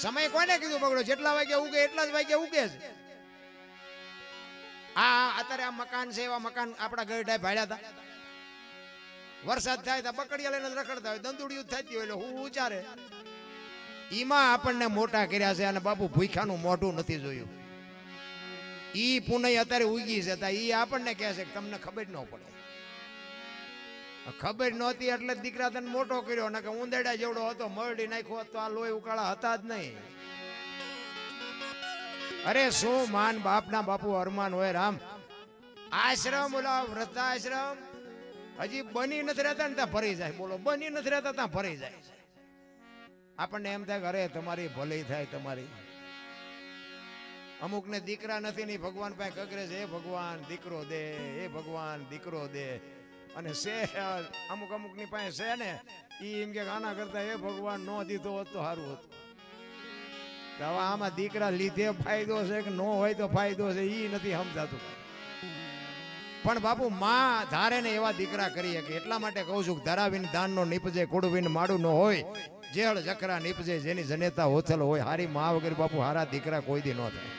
સમય કોને કીધું બગડો? જેટલા વાગ્યા ઉગે એટલા જ વાગ્યા ઉગે છે. અત્યારે આ મકાન છે, એવા મકાન આપણા ગરડા ભાડ્યા હતા. વરસાદ થાય તો બકડીયા લઈને રખડતા હોય, દંદુડિયું થતી હોય એટલે હું ઉચારે. ઈમાં આપણને મોટા કર્યા છે અને બાપુ ભૂખ્યાનું મોઢું નથી જોયું. ઈ પુનઈ અત્યારે ઉગી છે, ઈ આપણને કહે છે કે તમને ખબર ન પડે. ખબર નહોતી એટલે દીકરા તને મોટો કર્યો, ને કે ઉંદેડા જેવડો હતો મરડી નાખ્યો તો આ લોહી ઉકાળા હતા જ નહીં. અરે શું માન બાપના બાપુ અરમાન હોય રામ. આશ્રમ ઓલા વૃદ્ધાશ્રમ હજી બની નથી રહેતા ને ત્યાં ભરી જાય. બોલો, બની નથી રહેતા ત્યાં ભરી જાય. આપણને એમ થાય કે અરે તમારી ભલી થાય તમારી. અમુક ને દીકરા નથી ને ભગવાન પાસે કગરે છે, હે ભગવાન દીકરો દે, હે ભગવાન દીકરો દે. અને છે અમુક અમુક ની પાસે છે ને, ઈ એમ કે આના કરતા હે ભગવાન નો દીધો હોત તો સારું હતું. હવે આમાં દીકરા લીધે ફાયદો છે કે ન હોય તો ફાયદો છે, ઈ નથી સમજાતું. પણ બાપુ માં ધારે ને એવા દીકરા કરીએ કે એટલા માટે કહું છું કે ધરાવીને દાન નો નીપજે, કુડવીને માડું ન હોય, જેળ જકરા નીપજે જેની જનેતા હોથલ હોય. હારી માં વગર બાપુ હારા દીકરા કોઈ દી ન થાય.